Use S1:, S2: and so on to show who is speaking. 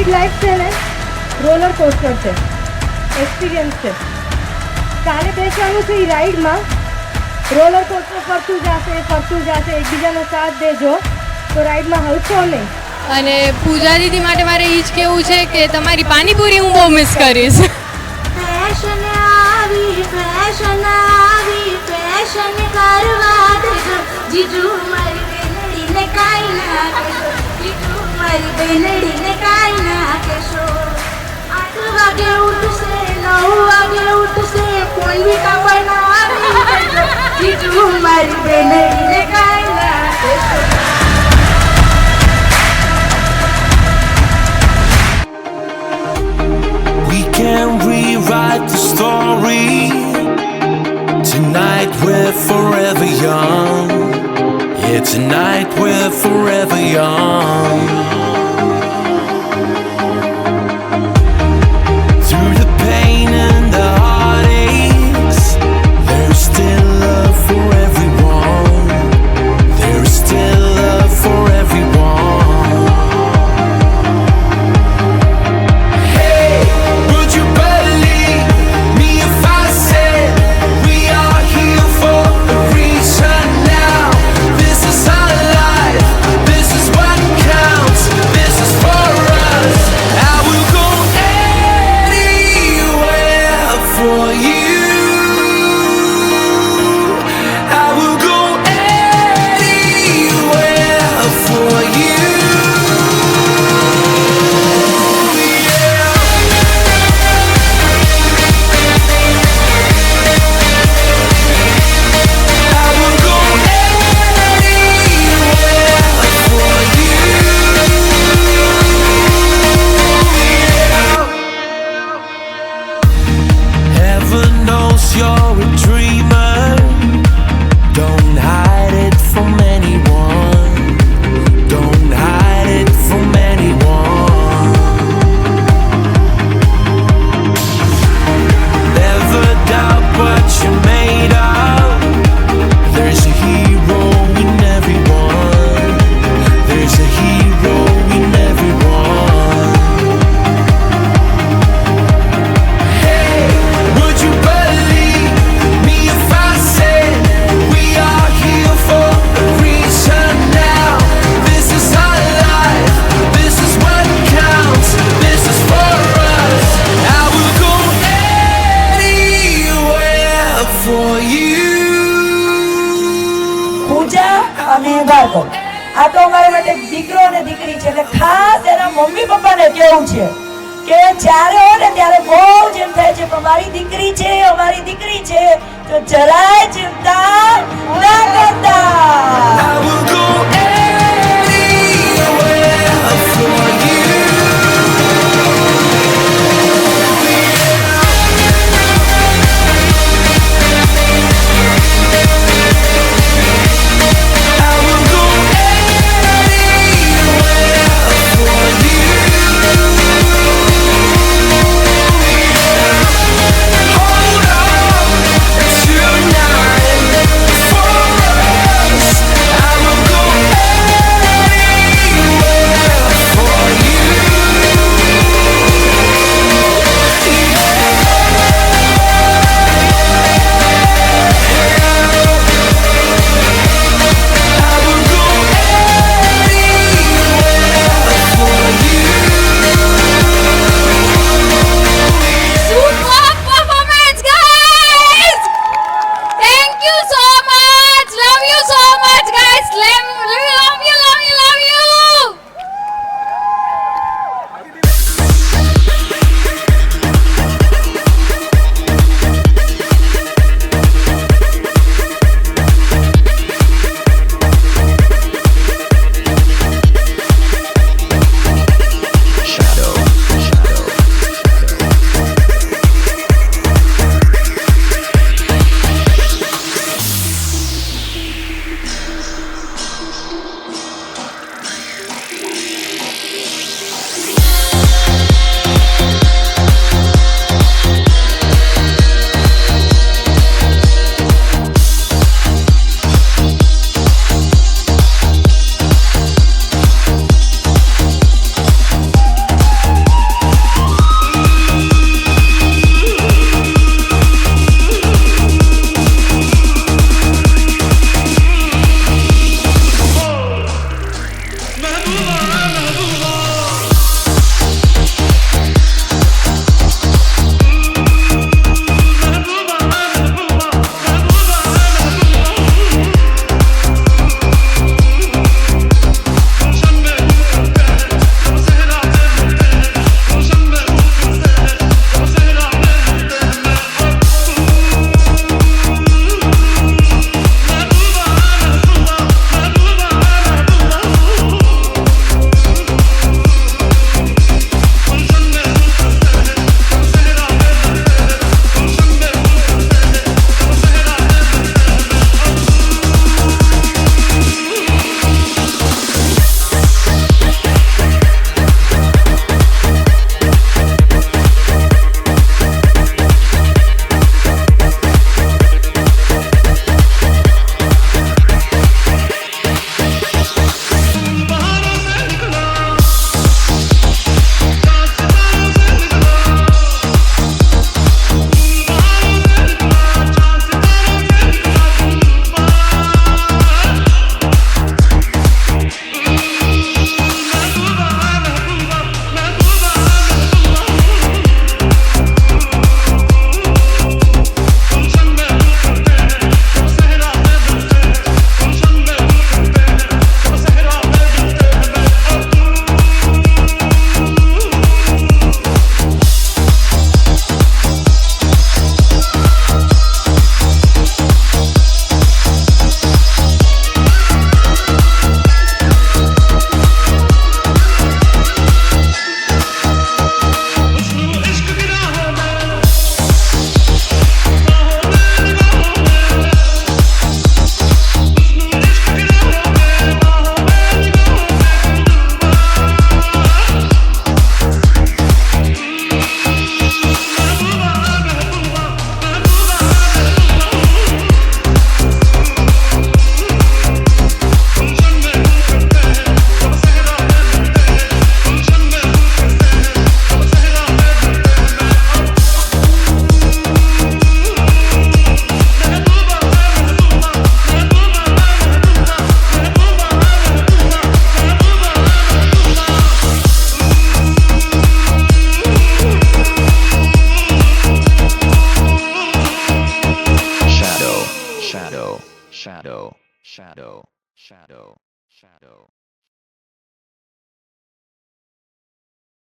S1: Ride life છે ને roller coaster છે, એક્સપિરિયન્સ છે. કાલે બેસવાનું છે એ રાઈડમાં, રોલર કોસ્ટર ફરતું જશે, એકબીજાનો સાથ દેજો તો રાઈડમાં હલશો નહીં.
S2: અને પૂજા દીદી માટે મારે એ જ કહેવું છે કે તમારી પાણીપુરી હું બહુ મિસ કરીશ.
S3: ફેશન આવી ફેશન કરવા દેજો જીજુ મારી બેનડીને કાઈ ના કહેશો, જીજુ મારી બેનડીને કાઈ ના કહેશો. 8 વાગે ઉઠશે 9 વાગે ઉઠશે કોઈ બી કામ બનાવી દેજો જીજુ મારી બેનડીને કાઈ ના કહેશો.
S4: We can rewrite the story. Tonight we're forever young. Yeah, tonight we're forever young. Through the pain and the heartaches, there's still love for everyone. There's still love for everyone. Hey, would you believe me if I said we are here for a reason now? This is our life, this is what counts, this is for us. I will go anywhere for you. I will go anywhere for you. I will go anywhere for you. Heaven knows you're a dreamer. Don't hide it from anyone. Don't hide it from anyone. Never doubt what you're made of. There's a hero in everyone. There's a hero in everyone. Hey, would you believe me if I said we are here for a reason now? This is our life, this is what counts, this is for us. I will go anywhere for you.
S5: પૂજા અને ભાર્ગવ, આ તો અમારા માટે દીકરો અને દીકરી છે, એટલે ખાસ એના મમ્મી પપ્પાને કેવું છે કે જ્યારે હોય ને ત્યારે બહુ જ એમ થાય છે પણ મારી દીકરી છે, અમારી દીકરી છે, તો જરાય ચિંતા ના કરતા.
S4: I will go anywhere for you. I will go anywhere for you. Hold on tonight for us. I will go anywhere for you. I will go anywhere for you.
S2: Superb performance, guys! Thank you so much. Love you so much, guys. Love you.
S6: shadow, shadow, shadow, shadow, shadow.